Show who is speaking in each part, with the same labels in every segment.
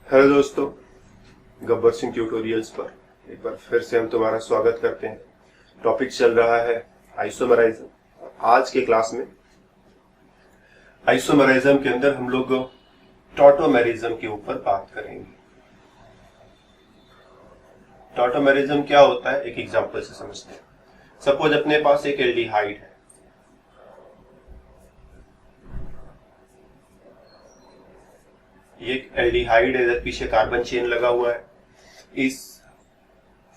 Speaker 1: Hello दोस्तों, Gabbar Singh tutorials पर एक बार फिर से हम तुम्हारा स्वागत करते हैं। टॉपिक चल रहा है आइसोमेराइज्म। आज के क्लास में आइसोमेराइज्म के अंदर हम लोग टॉटोमेरिज्म के ऊपर बात करेंगे। टॉटोमेरिज्म क्या होता है, एक एग्जांपल से समझते हैं। सपोज अपने पास एक एल्डिहाइड है। ये एल्डिहाइड है, इधर पीछे कार्बन चेन लगा हुआ है। इस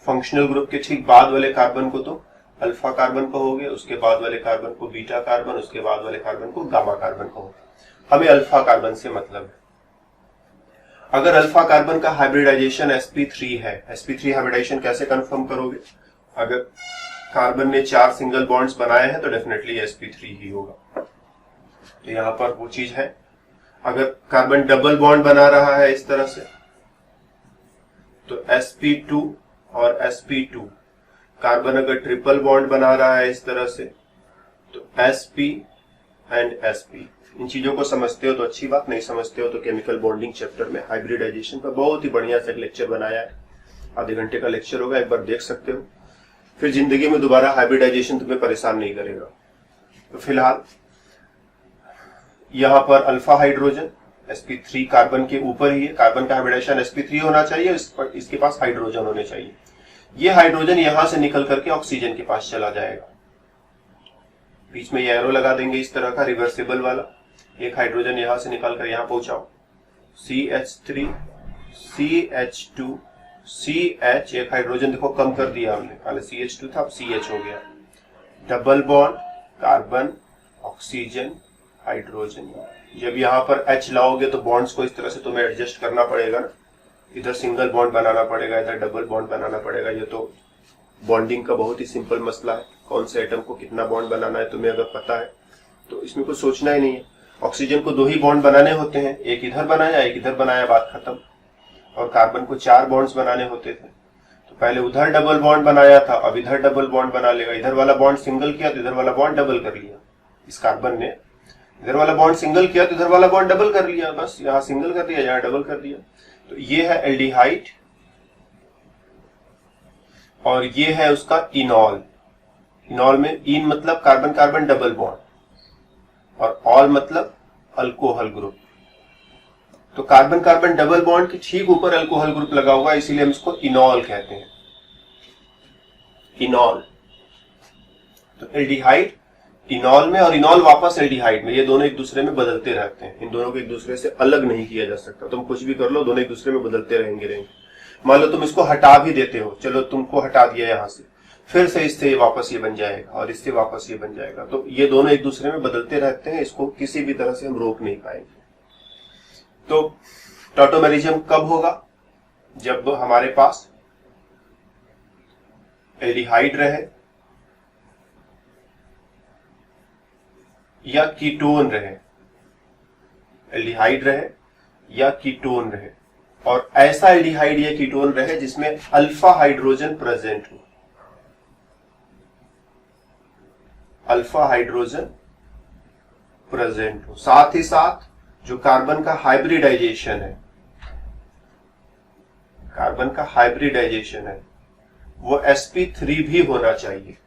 Speaker 1: फंक्शनल ग्रुप के ठीक बाद वाले कार्बन को तो अल्फा कार्बन कहोगे, उसके बाद वाले कार्बन को बीटा कार्बन, उसके बाद वाले कार्बन को गामा कार्बन कहोगे। हमें अल्फा कार्बन से मतलब है। अगर अल्फा कार्बन का हाइब्रिडाइजेशन sp3 है, sp3 हाइब्रिडाइजेशन कैसे कंफर्म करोगे? अगर कार्बन ने 4 सिंगल बॉन्ड्स बनाए हैं तो डेफिनेटली sp3 ही होगा। तो यहां पर वो चीज है। अगर कार्बन डबल बॉन्ड बना रहा है इस तरह से तो sp2 और sp2। कार्बन अगर ट्रिपल बॉन्ड बना रहा है इस तरह से तो sp एंड sp। इन चीजों को समझते हो तो अच्छी बात, नहीं समझते हो तो केमिकल बॉन्डिंग चैप्टर में हाइब्रिडाइजेशन पर बहुत ही बढ़िया से एक लेक्चर बनाया है। आधे घंटे का लेक्चर होगा, एक बार देख सकते हो। फिर जिंदगी में दोबारा हाइब्रिडाइजेशन तुम्हें परेशान नहीं करेगा। तो फिलहाल यहां पर अल्फा हाइड्रोजन sp3 कार्बन के ऊपर ही है। कार्बन का हाइब्रिडाइजेशन sp3 होना चाहिए, इसके पास हाइड्रोजन होने चाहिए। ये हाइड्रोजन यहां से निकल करके ऑक्सीजन के पास चला जाएगा। बीच में ये एरो लगा देंगे इस तरह का रिवर्सिबल वाला। एक हाइड्रोजन यहां से निकल कर यहां पहुंचाओ, CH3 CH2 CH। एक हाइड्रोजन देखो कम कर दिया हमने, पहले CH2 था अब CH हो गया। Double bond carbon oxygen hydrogen. जब यहां पर H लाओगे तो बॉन्ड्स को इस तरह से तुम्हें एडजस्ट करना पड़ेगा ना। इधर सिंगल बॉन्ड बनाना पड़ेगा, इधर डबल बॉन्ड बनाना पड़ेगा। ये तो बॉन्डिंग का बहुत ही सिंपल मसला है। कौन से एटम को कितना बॉन्ड बनाना है तुम्हें अगर पता है तो इसमें कुछ सोचना ही नहीं है। ऑक्सीजन को 2 ही बॉन्ड बनाने होते हैं, एक इधर बनाया एक इधर बनाया, बात खत्म। और कार्बन को 4 बॉन्ड्स बनाने होते थे, तो पहले उधर डबल बॉन्ड बनाया था, अब इधर डबल बॉन्ड बना लेगा। इधर वाला बॉन्ड सिंगल किया तो इधर वाला बॉन्ड डबल कर लिया। इस कार्बन ने इधर वाला बॉन्ड सिंगल किया तो इधर वाला बॉन्ड डबल कर लिया, बस यहां सिंगल कर दिया यहां डबल कर दिया। तो ये है एल्डिहाइड और ये है उसका इनॉल। इनॉल में इन मतलब कार्बन कार्बन डबल बॉन्ड और ऑल मतलब अल्कोहल ग्रुप। तो कार्बन कार्बन डबल बॉन्ड के ठीक ऊपर अल्कोहल ग्रुप लगा हुआ है, इसीलिए हम इसको इनॉल कहते हैं। इनॉल तो एल्डिहाइड इनॉल में और इनॉल वापस एल्डिहाइड में, ये दोनों एक दूसरे में बदलते रहते हैं। इन दोनों को एक दूसरे से अलग नहीं किया जा सकता। तुम कुछ भी कर लो, दोनों एक दूसरे में बदलते रहेंगे। मान लो तुम इसको हटा भी देते हो, चलो तुमको हटा दिया यहां से, फिर से इससे वापस ये बन जाएगा और इससे वापस ये बन जाएगा। तो ये दोनों एक दूसरे में बदलते रहते हैं, इसको किसी भी तरह से हम रोक नहीं पाएंगे। तो टॉटोमेरिज्म कब होगा? जब हमारे पास एल्डिहाइड रहे या कीटोन रहे, एल्डिहाइड रहे या कीटोन रहे, और ऐसा एल्डिहाइड या कीटोन रहे जिसमें अल्फा हाइड्रोजन प्रेजेंट हो। अल्फा हाइड्रोजन प्रेजेंट हो, साथ ही साथ जो कार्बन का हाइब्रिडाइजेशन है, कार्बन का हाइब्रिडाइजेशन है वो sp3 भी होना चाहिए।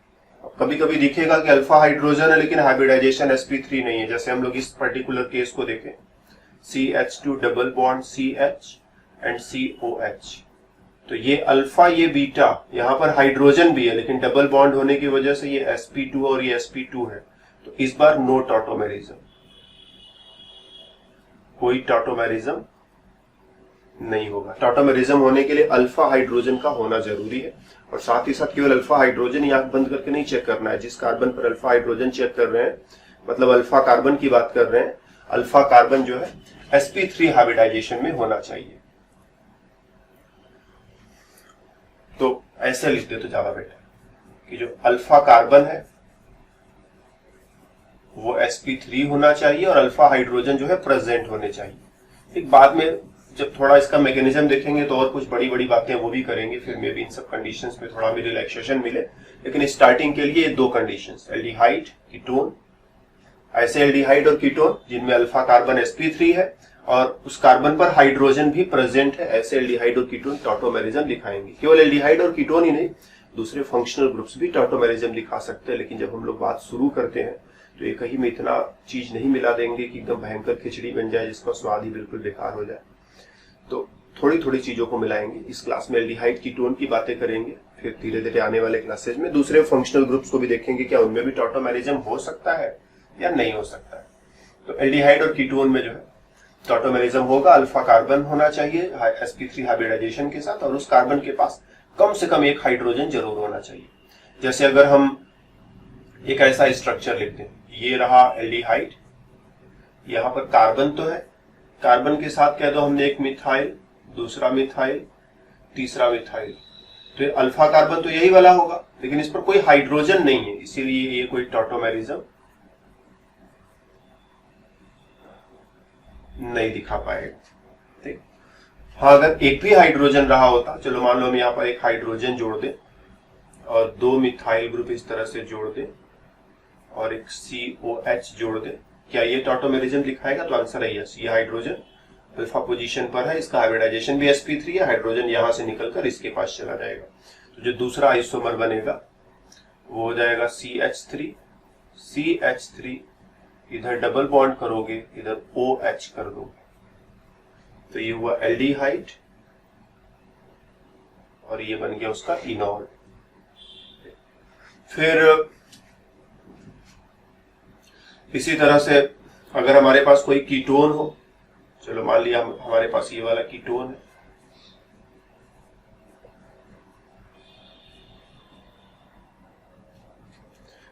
Speaker 1: कभी कभी दिखेगा कि अल्फा हाइड्रोजन है लेकिन हाइब्रिडाइजेशन sp3 नहीं है। जैसे हम लोग इस पर्टिकुलर केस को देखें, CH2 double bond CH and COH। तो ये अल्फा ये बीटा, यहां पर हाइड्रोजन भी है लेकिन डबल बॉन्ड होने की वजह से ये sp2 और ये sp2 है। तो इस बार नो टॉटोमेरिज्म, कोई टॉटोमेरिज्म नहीं होगा। टॉटोमेरिज्म होने के लिए अल्फा हाइड्रोजन का होना जरूरी है। और साथ ही साथ केवल अल्फा हाइड्रोजन ही आंख बंद करके नहीं चेक करना है। जिस कार्बन पर अल्फा हाइड्रोजन चेक कर रहे हैं, मतलब अल्फा कार्बन की बात कर रहे हैं, अल्फा कार्बन जो है sp3 हाइब्रिडाइजेशन में होना चाहिए। तो ऐसे लिखते तो ज्यादा बेटर कि जो अल्फा कार्बन है वो sp3 होना चाहिए और अल्फा हाइड्रोजन जो है प्रेजेंट होने चाहिए। एक बाद में जब थोड़ा इसका मैकेनिज्म देखेंगे तो और कुछ बड़ी बड़ी बातें वो भी करेंगे, फिर में भी इन सब कंडीशंस में थोड़ा भी रिलैक्सेशन मिले। लेकिन स्टार्टिंग के लिए ये 2 कंडीशंस, एल्डिहाइड कीटोन, ऐसे एल्डिहाइड और कीटोन जिनमें अल्फा कार्बन sp3 है और उस कार्बन पर हाइड्रोजन भी प्रेजेंट है, ऐसे एल्डिहाइड और कीटोन टॉटोमेरिज्म दिखाएंगे। केवल एल्डिहाइड और कीटोन ही नहीं, दूसरे फंक्शनल ग्रुप्स भी टॉटोमेरिज्म दिखा सकते हैं। लेकिन जब हम लोग बात शुरू करते हैं तो एक ही में इतना चीज नहीं मिला देंगे कि एकदम भयंकर खिचड़ी बन जाए जिसका स्वाद ही बिल्कुल बेकार हो जाए। तो थोड़ी थोड़ी चीजों को मिलाएंगे। इस क्लास में एल्डिहाइड कीटोन की बातें करेंगे, फिर धीरे धीरे आने वाले क्लासेज में दूसरे फंक्शनल ग्रुप्स को भी देखेंगे, क्या उनमें भी टॉटोमेरिज्म हो सकता है या नहीं हो सकता है। तो एल्डिहाइड और कीटोन में जो है टॉटोमेरिज्म होगा, अल्फा कार्बन होना चाहिए sp3 हाइब्रिडाइजेशन के साथ, और उस कार्बन के पास कम से कम एक हाइड्रोजन जरूर होना चाहिए। जैसे अगर हम एक ऐसा स्ट्रक्चर लिखते हैं, ये रहा एल्डिहाइड, यहां पर कार्बन तो है, कार्बन के साथ कह दो हमने एक मिथाइल, दूसरा मिथाइल, तीसरा मिथाइल, तो अल्फा कार्बन तो यही वाला होगा, लेकिन इस पर कोई हाइड्रोजन नहीं है, इसीलिए ये कोई टॉटोमेरिज्म नहीं दिखा पाएगा। ठीक, हाँ अगर एक भी हाइड्रोजन रहा होता, चलो मान लो हम यहाँ पर एक हाइड्रोजन जोड़ दें और दो मिथाइल ग्रुप इस तरह से जोड़ दें और एक COH जोड़ दें, क्या ये टॉटोमेरिज्म दिखाएगा? तो आंसर है यस। ये हाइड्रोजन अल्फा पोजीशन पर है, इसका हाइब्रिडाइजेशन भी sp3 है, हाइड्रोजन यहां से निकलकर इसके पास चला जाएगा। तो जो दूसरा आइसोमर बनेगा वो हो जाएगा CH3, इधर डबल बॉन्ड करोगे, इधर OH कर दोगे, तो ये हुआ एल्डिहाइड और ये बन गया उसका इनॉल। फिर इसी तरह से अगर हमारे पास कोई कीटोन हो, चलो मान लिया हमारे पास ये वाला कीटोन है,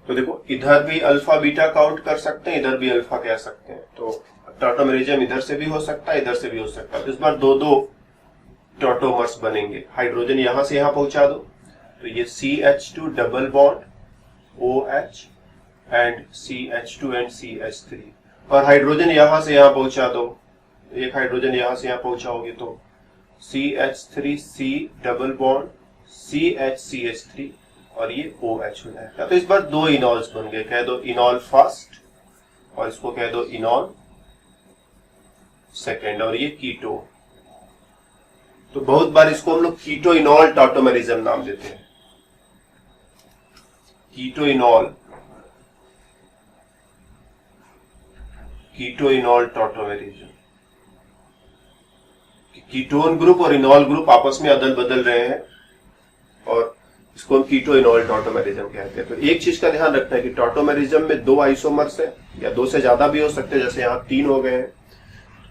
Speaker 1: तो देखो इधर भी अल्फा बीटा काउंट कर सकते हैं, इधर भी अल्फा कह सकते हैं, तो टॉटोमेरिज्म इधर से भी हो सकता है, इधर से भी हो सकता है। तो इस बार दो दो टॉटोमर्स बनेंगे, हाइड्रोजन यहां से यहां पहुंचा दो, तो ये CH2 double bond OH and CH2 and CH3, और हाइड्रोजन यहां से यहां पहुंचा दो, एक हाइड्रोजन यहां से यहां पहुंचाओगे तो CH3C डबल बॉन्ड CH3 और ये OH हो जाएगा। तो इस बार दो इनॉल्स बन गए, कह दो इनॉल फर्स्ट और इसको कह दो इनॉल सेकेंड, और ये कीटो। तो बहुत बार इसको हम लोग कीटो इनॉल टॉटोमेरिज्म नाम देते हैं, कीटो इनॉल टॉटोमेरिज्म। कीटोन ग्रुप और इनॉल ग्रुप आपस में अदल बदल रहे हैं और इसको हम कीटो इनॉल टॉटोमेरिज्म कहते हैं। तो एक चीज का ध्यान रखना है कि टॉटोमेरिज्म में दो आइसोमर्स है या दो से ज्यादा भी हो सकते हैं, जैसे यहाँ 3 हो गए हैं,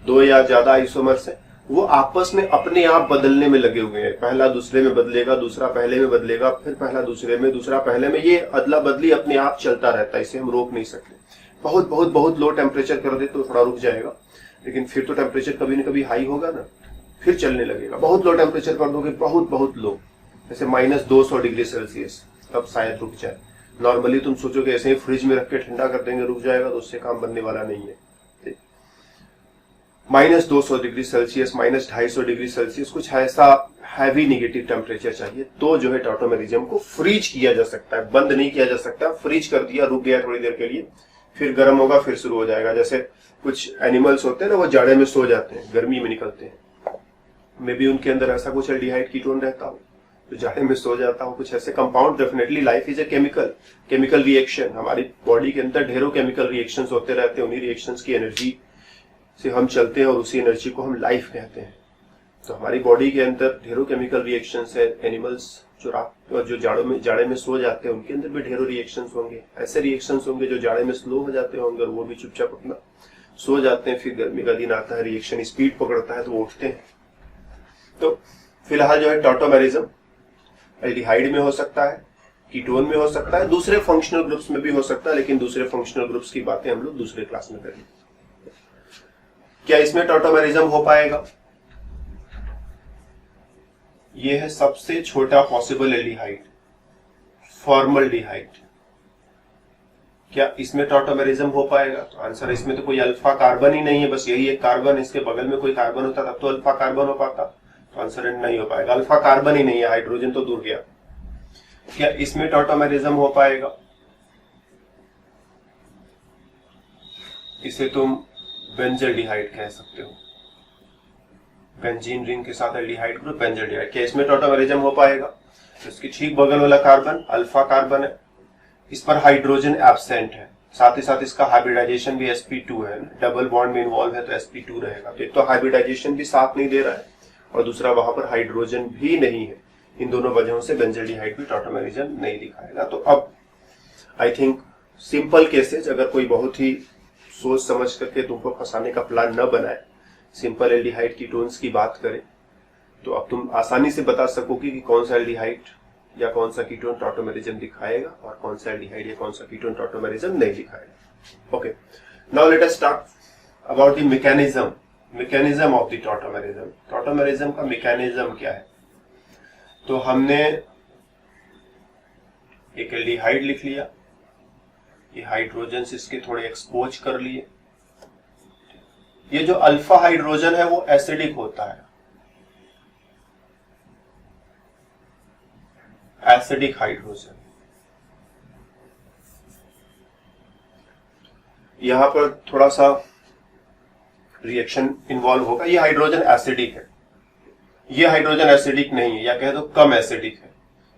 Speaker 1: 2 या ज्यादा आइसोमर्स है, वो आपस में अपने आप बदलने में लगे हुए हैं। पहला दूसरे में बदलेगा, दूसरा पहले में बदलेगा, फिर पहला दूसरे में, दूसरा पहले में, ये अदला बदली अपने आप चलता रहता है, इसे हम रोक नहीं सकते। बहुत बहुत बहुत लो टेम्परेचर कर दे तो थोड़ा रुक जाएगा, लेकिन फिर तो टेम्परेचर कभी न कभी हाई होगा ना, फिर चलने लगेगा। बहुत लो टेम्परेचर कर दोगे, बहुत बहुत लो, जैसे -200 डिग्री सेल्सियस, तब शायद रुक जाए। नॉर्मली तुम सोचोगे ऐसे ही फ्रिज में रख के ठंडा कर देंगे रुक जाएगा, तो उससे काम बनने वाला नहीं है। -200 डिग्री सेल्सियस, -250 डिग्री सेल्सियस, कुछ ऐसा हैवी नेगेटिव टेम्परेचर चाहिए, तो जो है टॉटोमेरिज्म को फ्रीज किया जा सकता है, बंद नहीं किया जा सकता। फ्रीज कर दिया, रुक गया थोड़ी देर के लिए, फिर गर्म होगा, फिर शुरू हो जाएगा। जैसे कुछ एनिमल्स होते हैं ना, वो जाड़े में सो जाते हैं, गर्मी में निकलते हैं, मे बी उनके अंदर ऐसा कुछ एल्डिहाइड कीटोन रहता हो, तो जाड़े में सो जाता हो, कुछ ऐसे compound. Definitely life is a chemical reaction, हमारी बॉडी के अंदर ढेरों केमिकल रिएक्शंस होते रहते हैं, उन्हीं रिएक्शंस की एनर्जी से हम चलते हैं और उसी एनर्जी को हम लाइफ कहते हैं। तो हमारी बॉडी के अंदर ढेरों केमिकल रिएक्शंस है। एनिमल्स जो जाड़े में सो जाते हैं, उनके अंदर भी ढेरों रिएक्शंस होंगे। ऐसे रिएक्शंस होंगे जो जाड़े में स्लो हो जाते होंगे और वो भी चुपचाप अपना सो जाते हैं, फिर गर्मी का दिन आता है, रिएक्शन स्पीड पकड़ता है तो वो उठते हैं। तो फिलहाल जो है टॉटोमेरिज्म एल्डिहाइड में हो सकता है, कीटोन में हो सकता है, दूसरे फंक्शनल ग्रुप्स में भी हो सकता है, लेकिन दूसरे फंक्शनल ग्रुप्स की बातें हम लोग दूसरे क्लास में करेंगे। क्या इसमें टॉटोमेरिज्म हो पाएगा? यह है सबसे छोटा पॉसिबल एल्डिहाइड, फॉर्मल्डिहाइड। क्या इसमें टॉटोमेरिज्म हो पाएगा? तो आंसर, इसमें तो कोई अल्फा कार्बन ही नहीं है, बस यही एक कार्बन, इसके बगल में कोई कार्बन होता तब तो अल्फा कार्बन हो पाता। तो आंसर नहीं हो पाएगा, अल्फा कार्बन ही नहीं है, हाइड्रोजन तो दूर गया। क्या इसमें टॉटोमेरिज्म हो पाएगा? इसे तुम बेंजल्डिहाइड कह सकते हो। बेंजीन रिंग के साथ एल्डिहाइड ग्रुप बेंजल्डिहाइड। क्या इसमें टॉटोमेरिज्म हो पाएगा? तो इसकी ठीक बगल वाला कार्बन अल्फा कार्बन है, इस पर हाइड्रोजन एब्सेंट है, साथ ही साथ इसका हाइब्रिडाइजेशन भी sp2 है, डबल बॉन्ड में इन्वॉल्व है तो sp2 रहेगा। तो एक तो हाइब्रिडाइजेशन भी साथ नहीं दे रहा है और दूसरा वहां पर हाइड्रोजन भी नहीं है। इन दोनों वजहों से बेंजल्डिहाइड भी टॉटोमेरिज्म नहीं दिखाएगा। तो अब आई थिंक सिंपल केसेज, अगर कोई बहुत ही सोच समझ करके तुमको फंसाने का प्लान न बनाए, सिंपल एल्डिहाइड कीटोन्स की बात करें, तो अब तुम आसानी से बता सकोगे कि कौन सा एल्डिहाइड या कौन सा कीटोन टॉटोमेरिज्म दिखाएगा और कौन सा एल्डिहाइड या कौन सा कीटोन टॉटोमेरिज्म नहीं दिखाएगा। Okay, now let us start about the mechanism of the tautomerism. Tautomerism का मैकेनिज्म क्या है? तो हमने एक एल्डिहाइड लिख लिया, ये हाइड्रोजन इसके थोड़े एक्सपोज कर लिए। ये जो अल्फा हाइड्रोजन है वो एसिडिक होता है, एसिडिक हाइड्रोजन। यहां पर थोड़ा सा रिएक्शन इन्वॉल्व होगा। ये हाइड्रोजन एसिडिक है, ये हाइड्रोजन एसिडिक नहीं है, या कह दो कम एसिडिक है।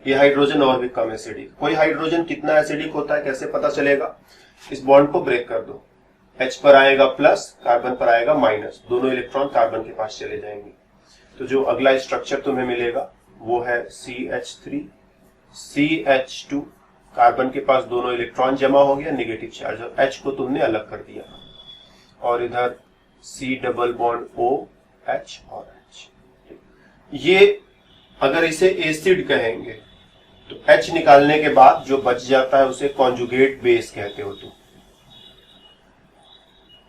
Speaker 1: ये हाइड्रोजन और भी कम एसिडिक। कोई हाइड्रोजन कितना एसिडिक होता है कैसे पता चलेगा? इस बॉन्ड को ब्रेक कर दो, H पर आएगा प्लस, कार्बन पर आएगा माइनस, दोनों इलेक्ट्रॉन कार्बन के पास चले जाएंगे। तो जो अगला स्ट्रक्चर तुम्हें मिलेगा वो है CH3 CH2। कार्बन के पास दोनों इलेक्ट्रॉन जमा हो गया, नेगेटिव चार्ज, और H को तुमने अलग कर दिया, और इधर C डबल बॉन्ड OH और H। ये अगर इसे एसिड कहेंगे तो H निकालने के बाद जो बच जाता है उसे कॉन्जुगेट बेस कहते हो। तुम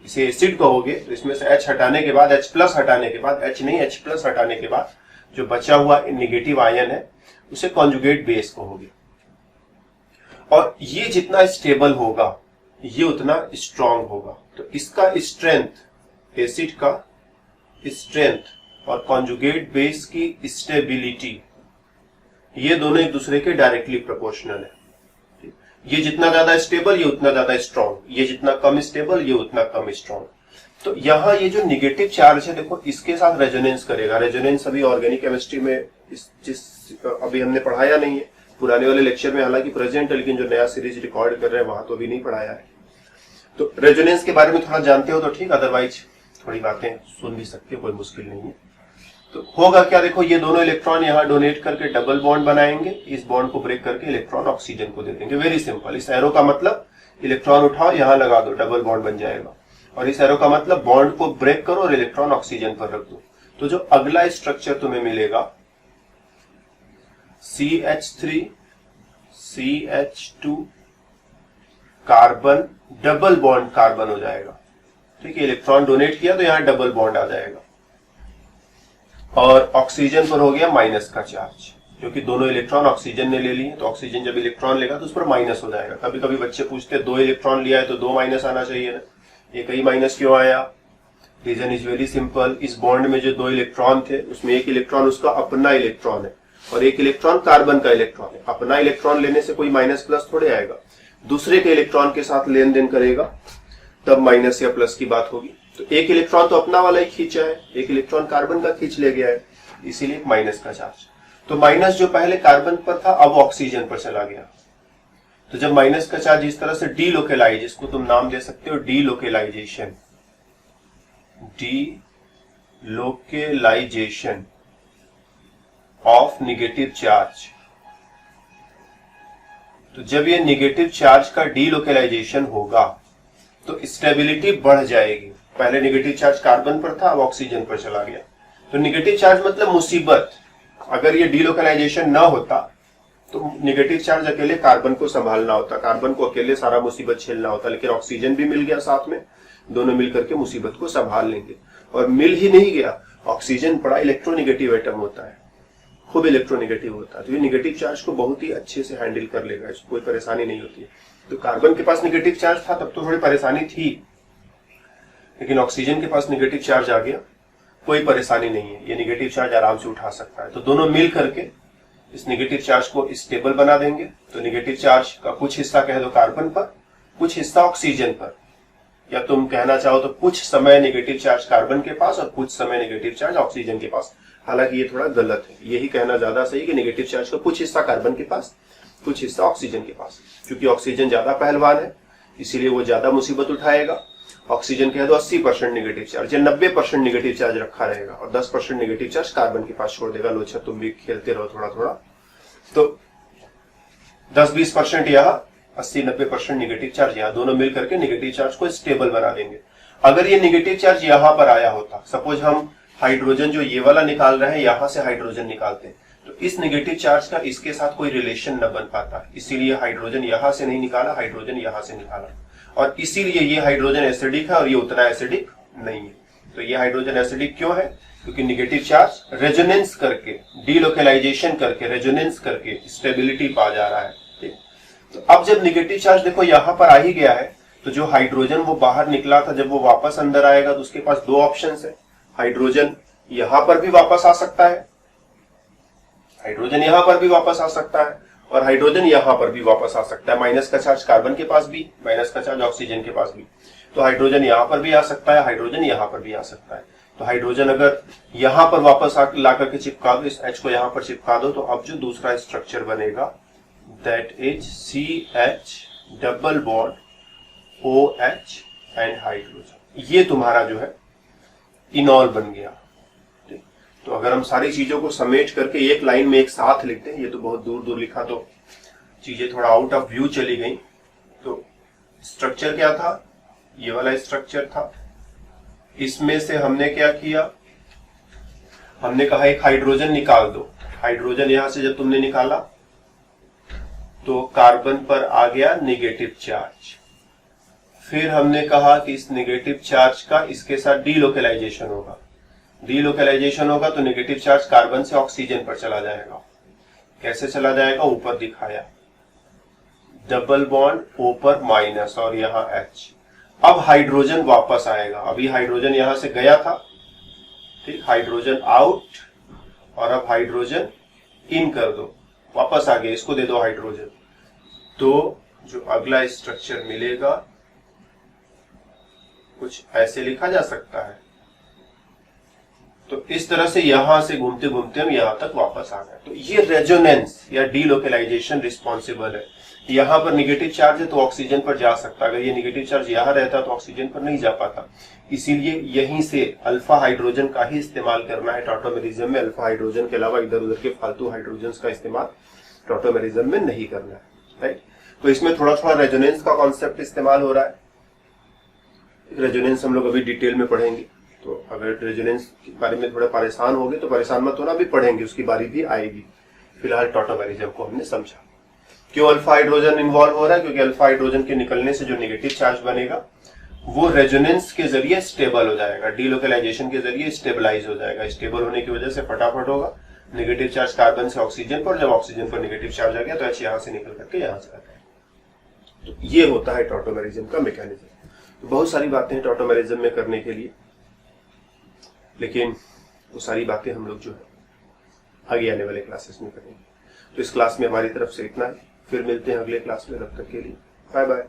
Speaker 1: इसे एसिड कहोगे तो इसमें से H हटाने के बाद, H प्लस हटाने के बाद, H नहीं H प्लस हटाने के बाद जो बचा हुआ नेगेटिव आयन है उसे कॉन्जुगेट बेस कहोगे। और ये जितना स्टेबल होगा ये उतना स्ट्रांग होगा। तो इसका स्ट्रेंथ, एसिड का स्ट्रेंथ और कॉन्जुगेट बेस की स्टेबिलिटी, ये दोनों एक दूसरे के डायरेक्टली प्रोपोर्शनल है। ये जितना ज्यादा स्टेबल ये उतना ज्यादा स्ट्रांग, ये जितना कम स्टेबल ये उतना कम स्ट्रांग। तो यहां ये जो निगेटिव चार्ज है देखो इसके साथ रेजोनेंस करेगा। रेजोनेंस अभी ऑर्गेनिक केमिस्ट्री में अभी हमने पढ़ाया नहीं है, पुराने वाले लेक्चर में हालांकि प्रेजेंट है, लेकिन जो नया सीरीज रिकॉर्ड कर रहे हैं वहां तो अभी नहीं पढ़ाया है। तो रेजोनेंस के बारे में थोड़ा जानते हो तो ठीक, अदरवाइज थोड़ी बातें सुन भी सकते हो, कोई मुश्किल नहीं है। तो होगा क्या, देखो ये दोनों इलेक्ट्रॉन यहाँ डोनेट करके डबल बॉन्ड बनाएंगे, इस बॉन्ड को ब्रेक करके इलेक्ट्रॉन ऑक्सीजन को दे देंगे। Very simple. इस एरो का मतलब इलेक्ट्रॉन उठाओ यहाँ लगा दो, डबल बॉन्ड बन जाएगा, और इस एरो का मतलब बॉन्ड को ब्रेक करो और इलेक्ट्रॉन ऑक्सीजन पर रख दो। तो जो अगला स्ट्रक्चर तुम्हें मिलेगा CH3 CH2 carbon, double bond carbon हो जाएगा। ठीक है, इलेक्ट्रॉन डोनेट किया तो यहां डबल बॉन्ड आ जाएगा, और ऑक्सीजन पर हो गया माइनस का चार्ज, क्योंकि दोनों इलेक्ट्रॉन ऑक्सीजन ने ले लिए। तो ऑक्सीजन जब इलेक्ट्रॉन लेगा तो उस पर माइनस हो जाएगा। कभी कभी बच्चे पूछते हैं 2 इलेक्ट्रॉन लिया है तो 2 माइनस आना चाहिए ना, एक ही माइनस क्यों आया? Reason is very simple. इस बॉन्ड में जो 2 इलेक्ट्रॉन थे उसमें एक इलेक्ट्रॉन उसका अपना इलेक्ट्रॉन है और एक इलेक्ट्रॉन कार्बन का इलेक्ट्रॉन है। अपना इलेक्ट्रॉन लेने से कोई माइनस प्लस थोड़े आएगा, दूसरे के इलेक्ट्रॉन के साथ लेन देन करेगा तब माइनस या प्लस की बात होगी। तो एक इलेक्ट्रॉन तो अपना वाला ही खींचा है, एक इलेक्ट्रॉन कार्बन का खींच ले गया है, इसीलिए माइनस का चार्ज। तो माइनस जो पहले कार्बन पर था अब ऑक्सीजन पर चला गया। तो जब माइनस का चार्ज इस तरह से डीलोकेलाइज, इसको तुम नाम दे सकते हो delocalisation, delocalisation of negative charge. तो जब ये नेगेटिव चार्ज का डीलोकेलाइजेशन होगा तो स्टेबिलिटी बढ़ जाएगी। पहले नेगेटिव चार्ज कार्बन पर था अब ऑक्सीजन पर चला गया। तो नेगेटिव चार्ज मतलब मुसीबत। अगर ये डीलोकेलाइजेशन ना होता तो नेगेटिव चार्ज अकेले कार्बन को संभालना होता, कार्बन को अकेले सारा मुसीबत झेलना होता, लेकिन ऑक्सीजन भी मिल गया साथ में, दोनों मिलकर के मुसीबत को संभाल लेंगे। और मिल ही नहीं गया, ऑक्सीजन बड़ा इलेक्ट्रोनेगेटिव एटम होता है, खूब इलेक्ट्रोनेगेटिव होता है, तो ये नेगेटिव चार्ज को बहुत ही अच्छे से हैंडल कर लेगा, इसको कोई परेशानी नहीं होती है। तो कार्बन के पास नेगेटिव चार्ज था तब तो थोड़ी परेशानी थी, लेकिन ऑक्सीजन के पास नेगेटिव चार्ज आ गया, कोई परेशानी नहीं है, ये नेगेटिव चार्ज आराम से उठा सकता है। तो दोनों मिल करके इस नेगेटिव चार्ज को स्टेबल बना देंगे। तो नेगेटिव चार्ज का कुछ हिस्सा कह दो कार्बन पर, कुछ हिस्सा ऑक्सीजन पर, या तुम कहना चाहो तो कुछ समय नेगेटिव चार्ज कार्बन के पास और कुछ समय नेगेटिव चार्ज ऑक्सीजन के पास। हालांकि ये थोड़ा गलत है, यही कहना ज्यादा सही कि नेगेटिव चार्ज का कुछ हिस्सा कार्बन के पास, कुछ हिस्सा ऑक्सीजन के पास, क्योंकि ऑक्सीजन ज्यादा पहलवान है इसीलिए वो ज्यादा मुसीबत उठाएगा। ऑक्सीजन कह दो 80% नेगेटिव चार्ज या 90% नेगेटिव चार्ज रखा रहेगा और 10% नेगेटिव चार्ज कार्बन के पास छोड़ देगा। लो अच्छा तुम भी खेलते रहो थोड़ा थोड़ा, तो 10-20% यहाँ, 80-90% नेगेटिव चार्ज यहाँ, दोनों मिल करके नेगेटिव चार्ज को स्टेबल बना देंगे। अगर ये नेगेटिव चार्ज यहाँ पर आया होता, सपोज हम हाइड्रोजन जो ये वाला निकाल रहे हैं यहां से हाइड्रोजन निकालते हैं, तो इस नेगेटिव चार्ज का इसके साथ कोई रिलेशन न बन पाता, इसीलिए हाइड्रोजन यहां से नहीं निकाला, हाइड्रोजन यहां से निकाला, और इसीलिए ये हाइड्रोजन एसिडिक है और ये उतना एसिडिक नहीं है। तो ये हाइड्रोजन एसिडिक क्यों है? क्योंकि नेगेटिव चार्ज रेजोनेंस करके, डीलोकेलाइजेशन करके, रेजोनेंस करके स्टेबिलिटी पा जा रहा है। तो अब जब नेगेटिव चार्ज देखो यहां पर आ ही गया है, तो जो हाइड्रोजन वो बाहर निकला था, जब वो वापस अंदर आएगा तो उसके पास दो ऑप्शन है। हाइड्रोजन यहां पर भी वापस आ सकता है, हाइड्रोजन यहां पर भी वापस आ सकता है, और हाइड्रोजन यहां पर भी वापस आ सकता है। माइनस का चार्ज कार्बन के पास भी, माइनस का चार्ज ऑक्सीजन के पास भी, तो हाइड्रोजन यहां पर भी आ सकता है, हाइड्रोजन यहां पर भी आ सकता है। तो हाइड्रोजन अगर यहां पर वापस ला करके चिपका दो, इस H को यहां पर चिपका दो, तो अब जो दूसरा स्ट्रक्चर बनेगा that is CH double bond OH and hydrogen, ये तुम्हारा जो है इनॉल बन गया। तो अगर हम सारी चीजों को समेट करके एक लाइन में एक साथ लिखते हैं, ये तो बहुत दूर दूर लिखा तो चीजें थोड़ा आउट ऑफ व्यू चली गई। तो स्ट्रक्चर क्या था? ये वाला स्ट्रक्चर था। इसमें से हमने क्या किया? हमने कहा एक हाइड्रोजन निकाल दो। हाइड्रोजन यहां से जब तुमने निकाला तो कार्बन पर आ गया नेगेटिव चार्ज। फिर हमने कहा कि इस नेगेटिव चार्ज का इसके साथ डीलोकेलाइजेशन होगा। डीलोकेलाइजेशन होगा तो नेगेटिव चार्ज कार्बन से ऑक्सीजन पर चला जाएगा। कैसे चला जाएगा? ऊपर दिखाया, डबल बॉन्ड O पर माइनस और यहां H। अब हाइड्रोजन वापस आएगा। अभी हाइड्रोजन यहां से गया था, ठीक, हाइड्रोजन आउट, और अब हाइड्रोजन इन कर दो, वापस आ गया, इसको दे दो हाइड्रोजन। तो जो अगला स्ट्रक्चर मिलेगा कुछ ऐसे लिखा जा सकता है। तो इस तरह से यहां से घूमते घूमते हम यहां तक वापस आ गए। तो ये रेजोनेंस या डीलोकेलाइजेशन रिस्पॉन्सिबल है। यहां पर नेगेटिव चार्ज है तो ऑक्सीजन पर जा सकता, अगर ये नेगेटिव चार्ज यहां रहता तो ऑक्सीजन पर नहीं जा पाता। इसीलिए यहीं से अल्फा हाइड्रोजन का ही इस्तेमाल करना है टॉटोमेरिज्म में। अल्फा हाइड्रोजन के अलावा इधर उधर के फालतू हाइड्रोजन का इस्तेमाल टॉटोमेरिज्म में नहीं करना है, राइट। तो इसमें थोड़ा थोड़ा रेजोनेंस का कॉन्सेप्ट इस्तेमाल हो रहा है। रेजोनेंस हम लोग अभी डिटेल में पढ़ेंगे, तो अगर रेजोनेंस के बारे में थोड़ा परेशान होगे तो परेशान मत होना, भी पढ़ेंगे, उसकी बारी भी आएगी। फिलहाल टॉटोमेरिज्म को हमने समझा। क्यों अल्फा हाइड्रोजन इन्वॉल्व हो रहा है? क्योंकि अल्फा हाइड्रोजन के निकलने से जो नेगेटिव चार्ज बनेगा वो रेजोनेंस के जरिए स्टेबल हो जाएगा, डीलोकेलाइजेशन के जरिए स्टेबलाइज हो जाएगा। स्टेबल होने की वजह से फटाफट होगा, नेगेटिव चार्ज कार्बन से ऑक्सीजन पर, जब ऑक्सीजन पर नेगेटिव चार्ज आ गया तो H यहां से निकल करके यहां चला गया। तो ये होता है टॉटोमेरिज्म का मैकेनिज्म। तो बहुत सारी बातें हैं टॉटोमेरिज्म में करने के लिए, लेकिन वो सारी बातें हम लोग जो है आगे आने वाले क्लासेस में करेंगे। तो इस क्लास में हमारी तरफ से इतना है, फिर मिलते हैं अगले क्लास में, तब तक के लिए बाय बाय।